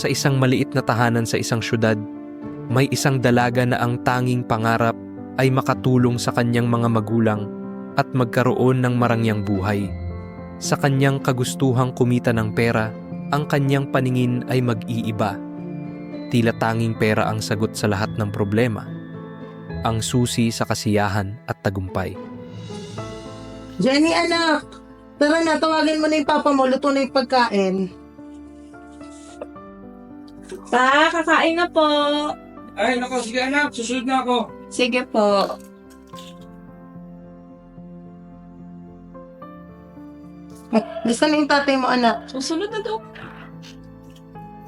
Sa isang maliit na tahanan sa isang syudad, may isang dalaga na ang tanging pangarap ay makatulong sa kanyang mga magulang at magkaroon ng marangyang buhay. Sa kanyang kagustuhang kumita ng pera, ang kanyang paningin ay mag-iiba. Tila tanging pera ang sagot sa lahat ng problema, ang susi sa kasiyahan at tagumpay. Jenny, anak! Tara na, tawagin mo na yung papa mo. Luto na yung pagkain. Pa, kakain na po. Ay, nako, sige anak, susunod na ako. Sige po. Gusto na yung tatay mo, anak. Susunod na daw.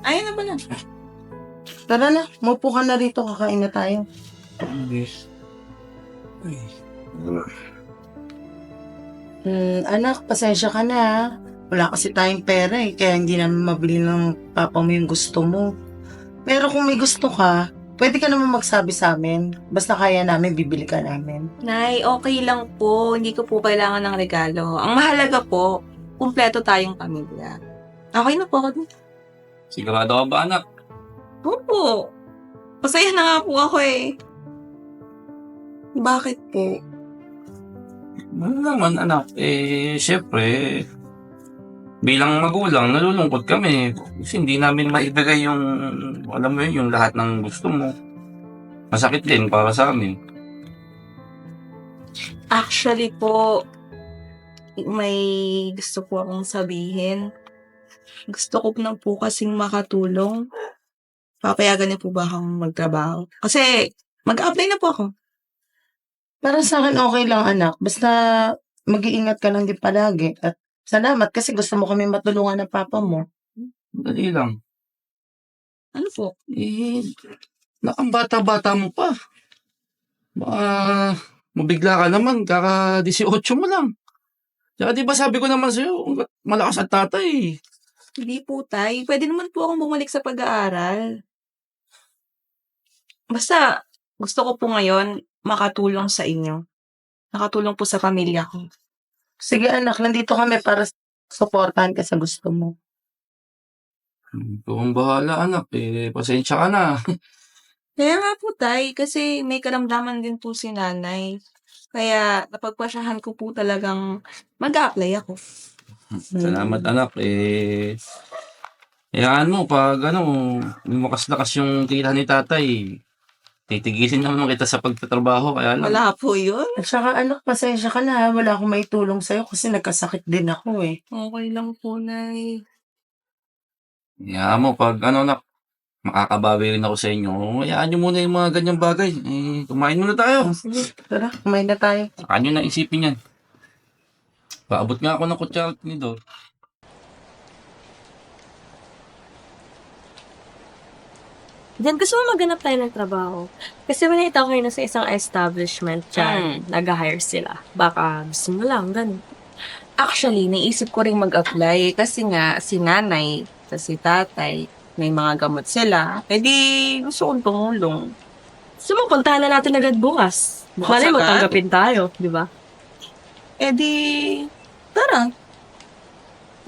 Ayun na ba na? Tara na, maupo ka na rito. Kakain na tayo. Yes. Ay. Anak, pasensya ka na, ha? Wala kasi tayong pera eh, kaya hindi namin mabili ng papa mo yung gusto mo. Pero kung may gusto ka, pwede ka naman magsabi sa amin. Basta kaya namin, bibili ka namin. Nay, okay lang po. Hindi ko po kailangan ng regalo. Ang mahalaga po, kumpleto tayong pamilya. Okay na po ako dun. Sigurado ka ba anak? Opo. Masaya na nga po ako eh. Bakit po? Ano naman anak, syempre, bilang magulang, nalulungkot kami. Kasi hindi namin maibigay yung, alam mo yun, yung lahat ng gusto mo. Masakit din para sa amin. Actually po, may gusto po akong sabihin. Gusto ko na po kasing makatulong. Papayagan niyo po ba akong magtrabaho? Kasi mag-apply na po ako. Para sa akin, okay lang, anak. Basta mag-iingat ka lang din palagi. At salamat kasi gusto mo kami matulungan ng papa mo. Dali lang. Ano po? Nakambata-bata mo pa. Baka mabigla ka naman, kaka-18 mo lang. Tsaka di ba sabi ko naman sa'yo, malakas at tatay. Hindi po, tay. Pwede naman po akong bumalik sa pag-aaral. Basta, gusto ko po ngayon makatulong sa inyo. Nakatulong po sa pamilya ko. Sige, anak. Nandito kami para supportahan ka sa gusto mo. Ikaw ang bahala anak, pasensya ka na. Kaya nga po, tay. Kasi may karamdaman din po si nanay. Kaya napagpasyahan ko po talagang mag-apply ako. Salamat anak, hayaan mo, pag lumakas-lakas yung kita ni tatay, titigilin naman kita sa pagtatrabaho, kaya lang. Wala po yun. At saka, anak, pasensya ka na, ha? Wala akong maitulong sa'yo kasi nagkasakit din ako eh. Okay lang po, nay. Hayaan mo, pag anak, makakabawi rin ako sa inyo, hayaan nyo muna yung mga ganyang bagay. Kumain muna tayo. Sige, tara, kumain na tayo. Saka nyo na isipin yan. Paabot nga ako ng kutsara ni Dor. Diyan, gusto mo maghanap tayo ng trabaho? Kasi manita ko kayo na sa isang establishment dyan, nag-hire sila. Baka gusto mo lang, ganun. Actually, naisip ko rin mag-apply kasi nga si nanay at si tatay, may mga gamot sila. Eh di, gusto kong tumulong. Gusto mo, puntahan na natin agad bukas. Bukas Malay mo, agad? tanggapin tayo, di ba? Eh di, tara.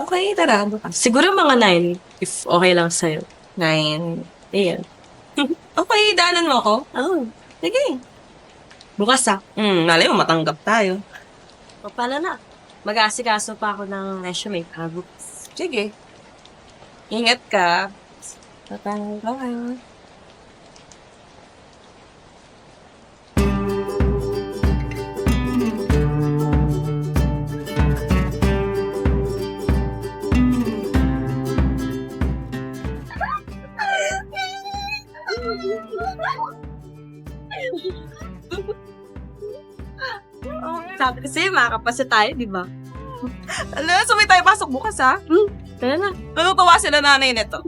Okay, tara. Bukas. Siguro mga 9, if okay lang sa'yo. 9. Ayan. Okay, daanan mo ako? Oh, Sige. bukas ah. Malay mo, matanggap tayo. O, paano na? Mag-aasikaso pa ako ng resume para bukas. Sige. Ingat ka. Bye-bye. Sabi ko sa'yo, makakapasa tayo, di ba? Alam, sumay tayo pasok bukas ha. Tara na. Natutuwa sila nanay nito.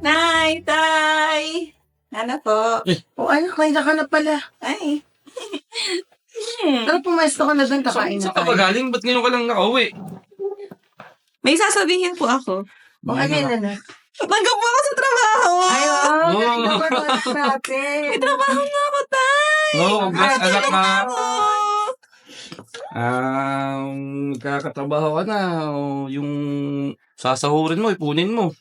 Nay, tay. Ano po? O anak, nandiyan ka na pala. Ay. Tara, pumesto ka na doon, kakain na Saan ka tayo. ba galing? Ba't ngayon ka lang nakauwi? May sasabihin po ako. O ano yun, anak? Natanggap po ako sa trabaho. Ay, wow, Oh. galing naman anak natin. May trabaho na ako, tay. Oo, congrats, anak na. Ako. Magkakatrabaho ka na, o yung sasahurin mo, ipunin mo.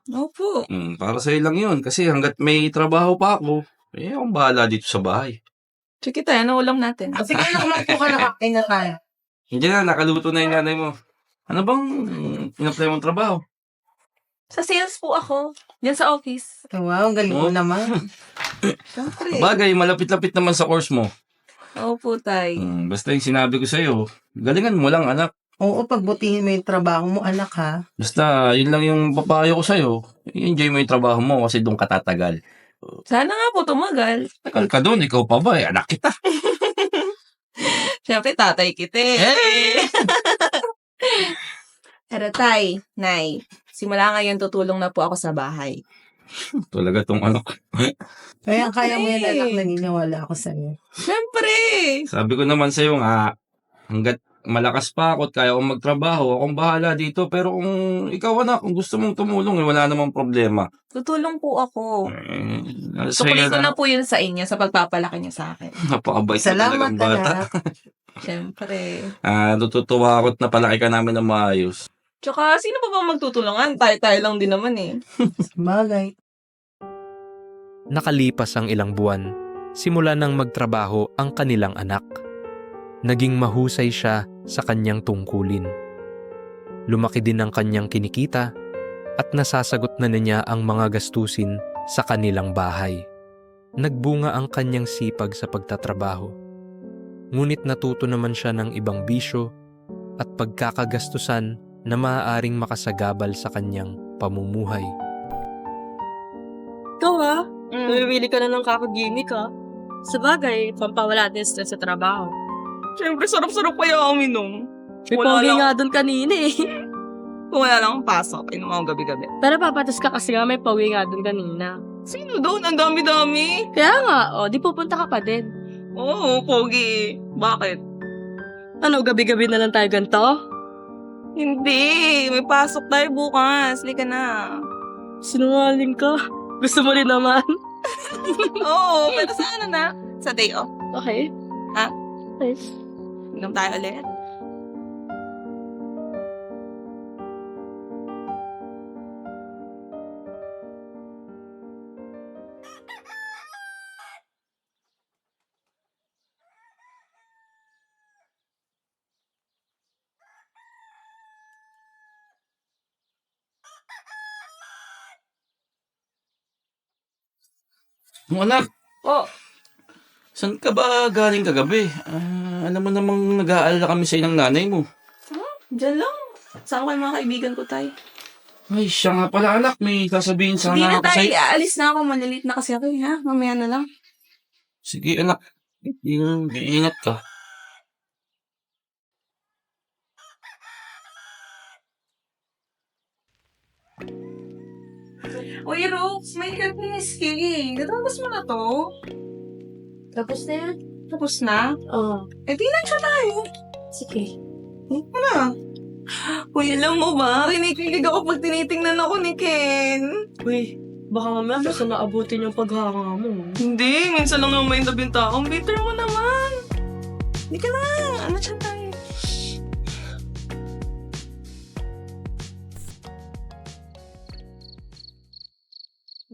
Opo. Para sa'yo lang yun. Kasi hanggat may trabaho pa ako, akong bahala dito sa bahay. Sige tayo, ano ulam natin? Sige, anak, magpo ka na kakain na tayo. Hindi na, nakaluto na yung nanay mo. Ano bang in-apply mong trabaho? Sa sales po ako. Yan sa office. Wow, ang galing mo Oh. naman. Siyempre. Bagay, malapit-lapit naman sa course mo. Opo, tay. Basta yung sinabi ko sa'yo, galingan mo lang, anak. Oo, pagbutihin mo yung trabaho mo, anak, ha? Basta, yun lang yung papayo ko sa'yo. Enjoy mo yung trabaho mo kasi doon ka tatagal. Sana nga po tumagal. Tagal ka doon, ikaw pa ba? Anak kita. Siyempre, tatay kita eh. Pero tay, nay, simula ngayon tutulong na po ako sa bahay. Talaga tong anak. Kaya mo yan, Hey. anak, naniniwala ako sa'yo. Siyempre. Sabi ko naman sa'yo nga, hanggat malakas pa ako at kaya akong magtrabaho, akong bahala dito. Pero kung ikaw anak, kung gusto mong tumulong, wala namang problema. Tutulong po ako. Sa'yo Tukunin ko na po yun sa inyo sa pagpapalaki niyo sa akin. Napakabait mo Salamat, talagang bata. anak. Siyempre. Natutuwa ako at napalaki ka namin ng maayos. Tsaka, sino pa ba magtutulungan? Tayo-tayo lang din naman eh. Bagay. Nakalipas ang ilang buwan, simula nang magtrabaho ang kanilang anak. Naging mahusay siya sa kanyang tungkulin. Lumaki din ang kanyang kinikita at nasasagot na niya ang mga gastusin sa kanilang bahay. Nagbunga ang kanyang sipag sa pagtatrabaho. Ngunit natuto naman siya ng ibang bisyo at pagkakagastusan na maaaring makasagabal sa kanyang pamumuhay. Ikaw namimili ka na ng kakagimik Sabagay, pampawala din stress sa trabaho. Siyempre, sarap-sarap kaya uminom. May Wala pogi lang. nga doon kanina eh. Kung wala lang akong pasok, inom ako gabi-gabi. Pero papatas ka kasi nga may pogi nga doon kanina. Sino doon? Ang dami-dami. Kaya nga, di pupunta ka pa din. Oo, pogi. Bakit? Ano, gabi-gabi na lang tayo ganito? Hindi. May pasok tayo bukas. Lika na. Sinungaling ka. Gusto mo rin naman. Oo, pero sa ano na? Sa day off. Okay. Ha? Okay. Inom tayo ulit. Anak, Oh, saan ka ba galing kagabi? Alam mo namang nag-aalala kami sa ng nanay mo. dyan lang. Saan ko yung mga kaibigan ko tayo? Ay, siya nga pala anak, may sasabihin Hindi na sana ako tayo. sa'yo. Aalis na ako. Malilit na kasi ako ha. Mamaya na lang. Sige anak, ingat ka. Uy, Rox, may happiness cake. Natapos mo na to? Tapos na yan? Tapos na? Oo. Eh, di na siya tayo. Sige. Ano? Uy, alam mo ba? Kinikilig ako pag tinitingnan ako ni Ken. Uy, baka mamaya gusto na abutin yung paghanga mo. Hindi, minsan lang naman yung nabinta. Ang bitter mo naman. Hindi ka na. Ano siya tayo?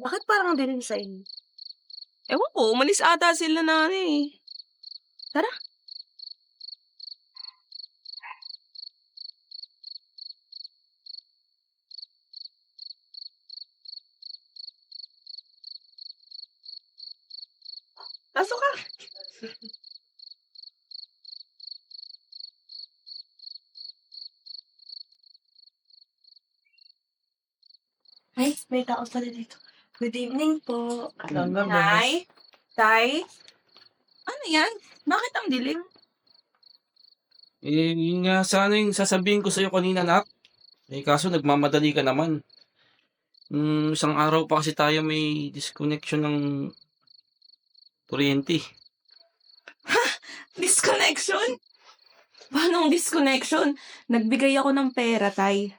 Bakit parang din sa inyo? Ewan ko, umalis ata sila na eh. Tara. Pasok ka. Ay, may tao pala dito. Good evening po. Nay? Tay? Ano yan? Bakit ang dilim? Yun nga sana yung sasabihin ko sa'yo kanina anak. Kaso nagmamadali ka naman. Isang araw pa kasi tayo may disconnection ng kuryente. Disconnection? Paano ang disconnection? Nagbigay ako ng pera, Tay.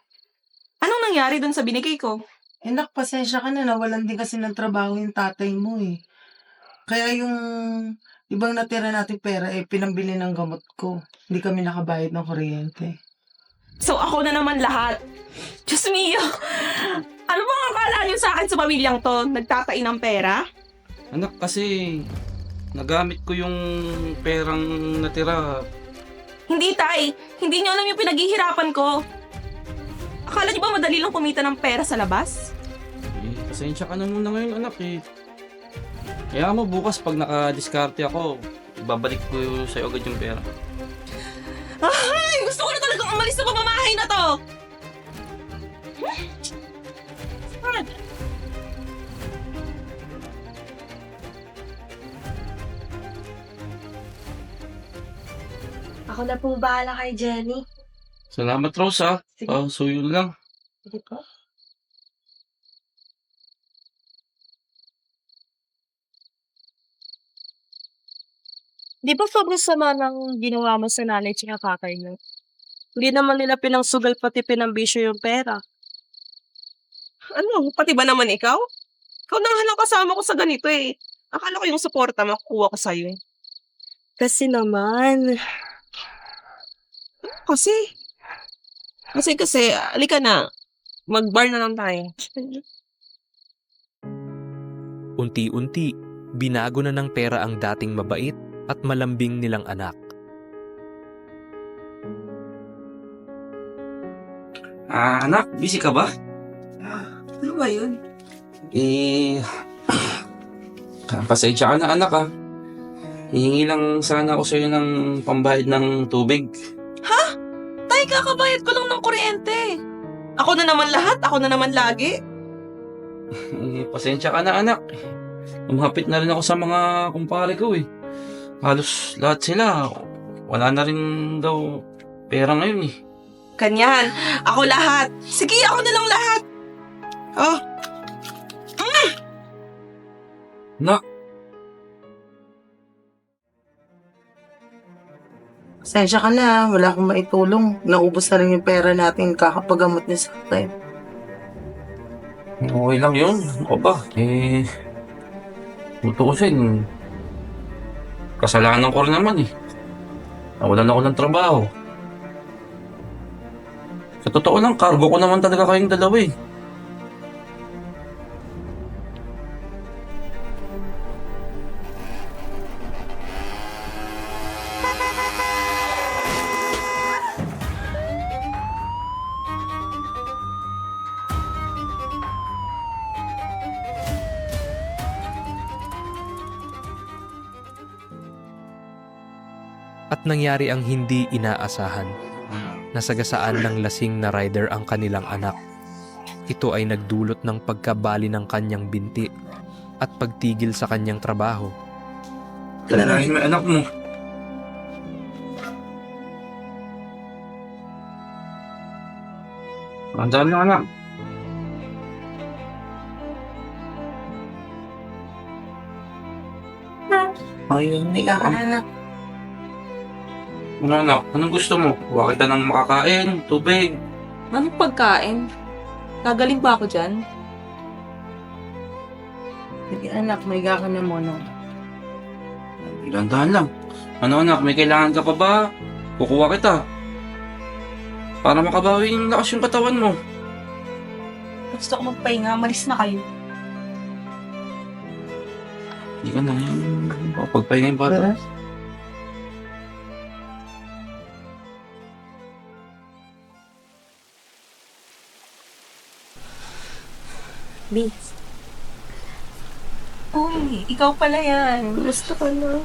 Anong nangyari dun sa binigay ko? Anak, pasensya ka na. Nawalan din kasi ng trabaho yung tatay mo eh. Kaya yung Ibang natira nating pera pinambili ng gamot ko. Hindi kami nakabayad ng kuryente. So ako na naman lahat. Diyos mio! Ano bang akala niyo sa akin sa pamilyang to? Nagtatain ng pera? Anak, kasi nagamit ko yung perang natira. Hindi, Tay. Hindi niyo alam yung pinaghihirapan ko. Akala niyo ba madali lang kumita ng pera sa labas? Pasensya ka na muna ngayon, anak eh. Kaya mo bukas pag nakadiskarte ako, ibabalik ko sa'yo agad yung pera. Ay! Gusto ko na talagang umalis sa pamamahay na to! Ako na pong bahala kay Jenny. Salamat, Rose, ha. Sige. Suyo lang. Sige po. Di ba sobrang sama ng ginawa mo sa nanay at tatay mo? Hindi naman nila pinangsugal pati pinambisyo yung pera. Ano? Pati ba naman ikaw? Ikaw na nga lang kasama ko sa ganito eh. Akala ko yung suporta makukuha ko sa'yo. Kasi naman, Kasi? Kasi, alika na. Mag-bar na lang tayo. Unti-unti, binago na ng pera ang dating mabait at malambing nilang anak. Anak, busy ka ba? Ano ba yun? Pasensya ka na, anak, ha. Hihingi lang sana ako sa'yo ng pambayad ng tubig. Tay, kakabayad ko lang ng kuryente. Ako na naman lahat, ako na naman lagi. Pasensya ka na, anak. Umapit na rin ako sa mga kumpare ko eh. Halos lahat sila, wala na rin daw pera ngayon eh. Kanyan, ako lahat. Sige, ako na lang lahat. Oh, Nak, Pasensya ka na, wala akong maitulong. Naubos na rin yung pera natin kakapagamot ni sa akin. okay lang yun. Ako ba? Tutuusin. Kasalanan ko rin naman eh. Nawalan ako ng trabaho. Sa totoo lang, cargo ko naman talaga kayong dalawa eh. At nangyari ang hindi inaasahan. Nasagasaan ng lasing na rider ang kanilang anak. Ito ay nagdulot ng pagkabali ng kanyang binti at pagtigil sa kanyang trabaho. Kalalahin mo yung anak mo. Andaan lang, anak. Ayun, Hindi ka anak. Ano, anak? Anong gusto mo? Huwag kita ng makakain, tubig. anong pagkain? Gagaling ba ako dyan? Sige anak, may ka na muna. Ilandahan lang. Ano, anak? May kailangan ka pa ba? Kukuha kita. Para makabawi yung lakas yung katawan mo. Gusto ko magpahinga, malis na kayo. Hindi ka na yung pagpahinga yung bata. Vince, Uy, ikaw pala yan. gusto ko na.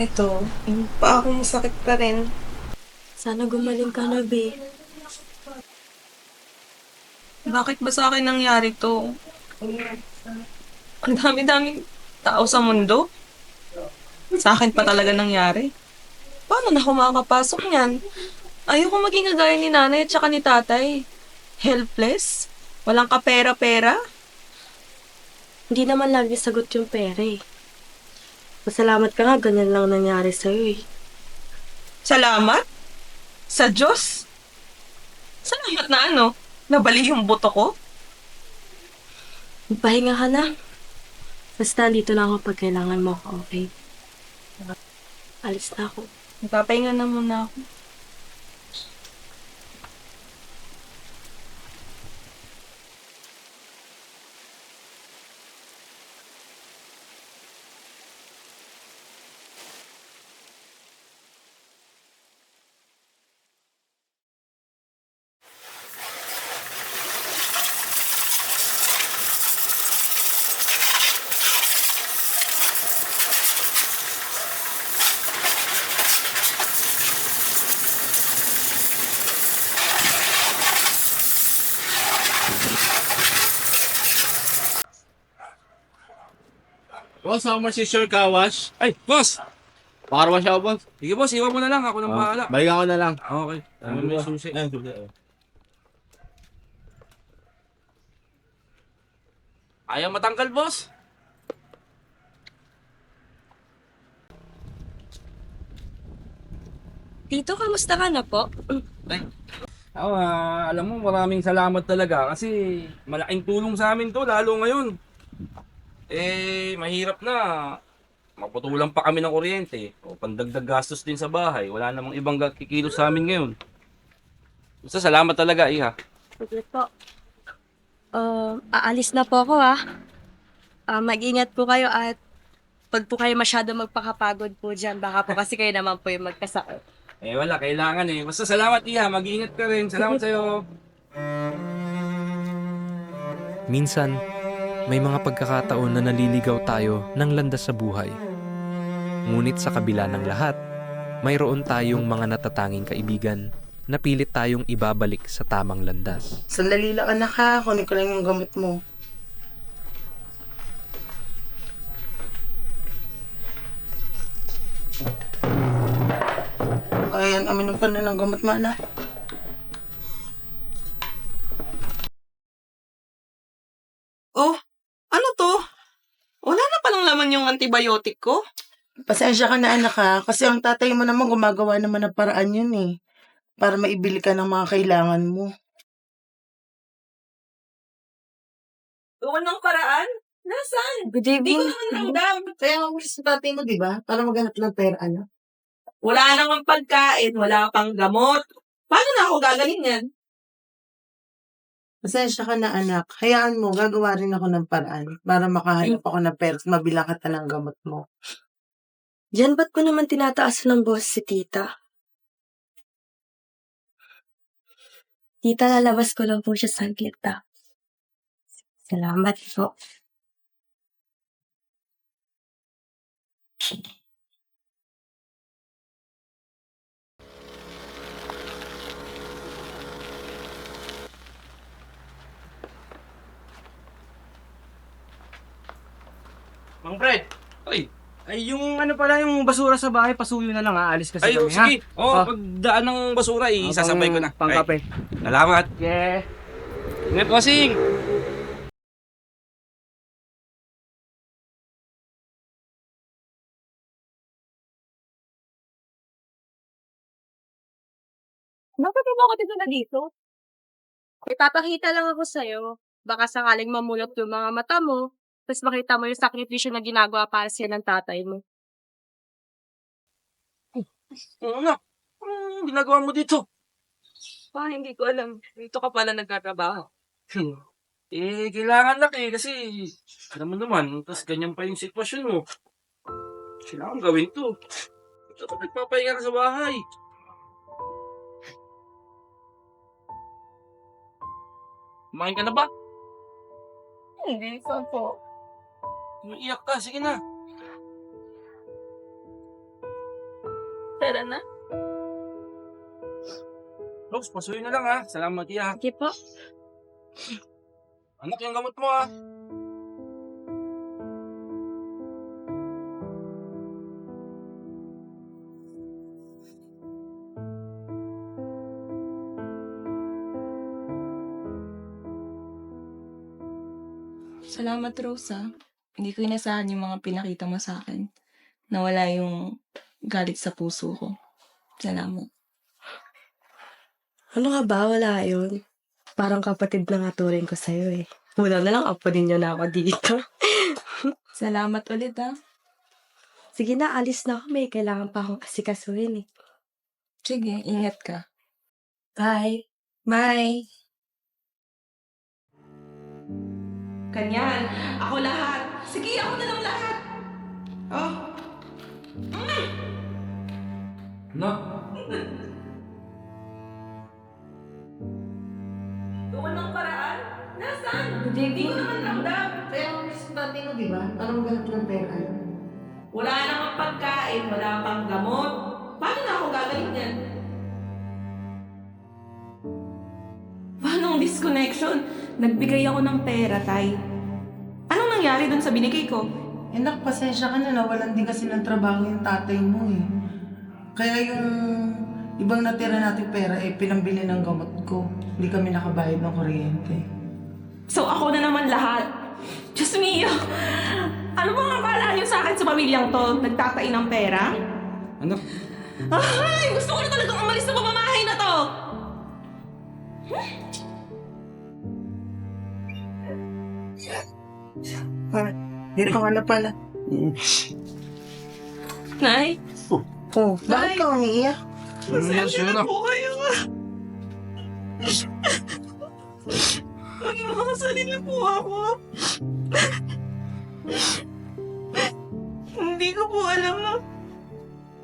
Ito, yung pa akong sakit pa rin. Sana gumaling ka na, babe. Bakit ba sa akin nangyari to? Ang dami-daming tao sa mundo. Sa akin pa talaga nangyari. Paano na ako makakapasok niyan? Ayoko maging kagaya ni nanay at saka ni tatay. Helpless? Walang kapera-pera? Hindi naman lagi sagot yung pera eh. Masalamat ka nga, ganyan lang nangyari sa'yo eh. Salamat? Sa Diyos? Salamat na ano? Nabali yung buto ko? Magpahinga ka na. Basta dito lang ako pag kailangan mo ako, okay? Alis na ako. Magpapahinga na muna ako. Boss, how much is your car wash? Ay, boss! Car wash ako, boss. Sige boss, iwan mo na lang. Ako nang bahala. Balikan ko na lang. Okay. Ano mo yung susi? Ayun, susi. Ayaw matanggal, boss. Tito, kamusta ka na po? Ako, alam mo, maraming salamat talaga kasi malaking tulong sa amin to, lalo ngayon. Mahirap na. Maputulan pa kami ng kuryente. O pandagdag gastos din sa bahay. Wala namang ibang kikilos sa amin ngayon. Basta salamat talaga, iha. Sige po. Aalis na po ako mag-ingat po kayo at pag po kayo masyado magpakapagod po dyan, baka po kasi kayo naman po yung magkasakit. Wala, kailangan eh. Basta salamat, iha. Mag-iingat ka rin. Salamat sa'yo. Minsan, may mga pagkakataon na naliligaw tayo ng landas sa buhay. Ngunit sa kabila ng lahat, mayroon tayong mga natatanging kaibigan na pilit tayong ibabalik sa tamang landas. Sandali lang anak ha, kunin ko lang yung gamot mo. Ayan, aminom pa na ng gamot mo anak. Oh, ano to? Wala na palang laman yung antibiotic ko. Pasensya ka na anak ha, kasi ang tatay mo naman gumagawa naman ng paraan yun eh. Para maibili ka ng mga kailangan mo. Gawan ng paraan? Nasaan? Good Hindi ko evening. naman ramdam. Kaya nga sa tatay mo, di ba? Para maghanap ng pera, ano? Wala namang pagkain, wala pang gamot. Paano na ako gagaling yan? Pasensya ka na anak. Hayaan mo, gagawa rin ako ng paraan para makahanap ako ng pera at mabila ka ng gamot mo. Diyan ba't ko naman tinataas ng boss si tita? Tita, lalabas ko lang po siya saglit Salamat po. Mang Fred, Ay, ay yung ano pala yung basura sa bahay, pasuyo na lang, aalis kasi ay, kami, sige. Oh. Pagdaan ng basura, isasabay ko na. Pangkape. Ay, salamat. Yeah. Ingat, bossing. Bakit mo ako dito na dito? Ipapakita lang ako sa'yo. Baka sakaling mamulot yung mga mata mo, tapos makita mo yung sakripisyo na ginagawa para siya ng tatay mo. Oo na. Anong ginagawa mo dito? Hindi ko alam. Dito ka pala nagkatrabaho. Kailangan na kasi alam mo naman, tapos ganyan pa yung sitwasyon mo. Kailangan gawin to. Dapat nagpapahinga ka sa bahay. Kumain ka na ba? Hindi, saan po? Umiiyak ka, sige na. Tara na. Rose, pasuyo na lang ha. Salamat, iya. Sige po. Anak, yung gamot mo ha. Salamat, Rosa. Hindi ko inasahan yung mga pinakita mo sa akin. Nawala yung galit sa puso ko. Salamat. Ano ka ba? Wala yun. Parang kapatid na nga turing ko sa'yo eh. Una na lang, apo ninyo na ako dito. Salamat ulit, ha. Sige na, alis na ako. May kailangan pa akong asikasuhin eh. Sige, ingat ka. Bye! Bye! Kanyan, ako lahat. Sige, ako na lang lahat. Oh. Anak, Gawa ng paraan? Nasaan? Hindi ko naman ramdam. Kaya ang miss natin mo, di ba? Parang ganap ng pera. Wala namang pagkain, wala pang gamot. Paano na ako gagaling yan? Paano ang disconnection? Nagbigay ako ng pera, Tay. Anong nangyari dun sa binigay ko? Anak, pasensya ka na. Nawalan din kasi ng trabaho yung tatay mo eh. Kaya yung ibang natira natin pera eh, pinambili ng gamot ko. Hindi kami nakabayad ng kuryente. So ako na naman lahat. Diyos mio! Ano bang akala niyo sa akin sa pamilyang to? Nagtatain ng pera? anak, Ay! Gusto ko na talagang umalis sa pamamahay na to! Dito ka na pala. Nay, Oh, bakit ka umiiyak? pasensya na po kayo. Maging makasarili po ako. Hindi ko po alam na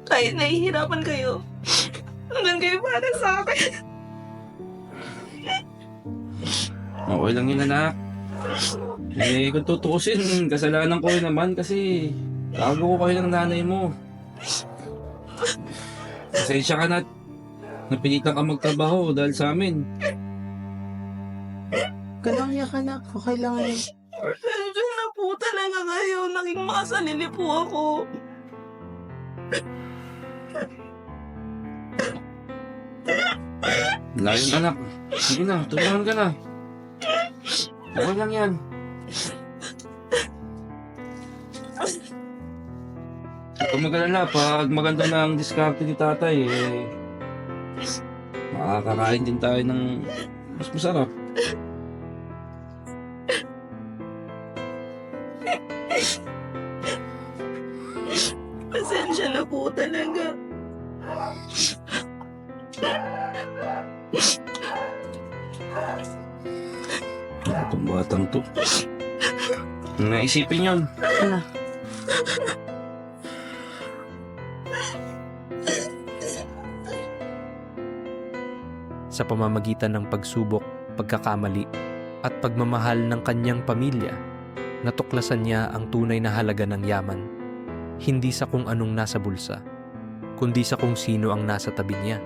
kahit nahihirapan kayo, hanggang kayo para sa akin. okay lang yun, anak. Eh, kung tutuusin, kasalanan ko rin naman kasi tago ko kayo ng nanay mo. Pasensya ka na. Napilitan ka magtrabaho dahil sa amin. Ganang iyak anak. Okay lang eh. Pasensya na po talaga kayo. Naging makasalili po ako. Layon, anak. Sige na, tulungan ka na. Okay lang yan. Kung mag-alala, pag maganda na ang diskarte ni tatay, eh, makakakain din tayo ng mas masarap. Pasensya na po talaga. Itong batang to. Naisipin yun. Ano? Sa pamamagitan ng pagsubok, pagkakamali, at pagmamahal ng kanyang pamilya, natuklasan niya ang tunay na halaga ng yaman, hindi sa kung anong nasa bulsa, kundi sa kung sino ang nasa tabi niya.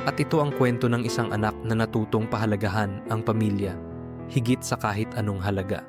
At ito ang kwento ng isang anak na natutong pahalagahan ang pamilya, higit sa kahit anong halaga.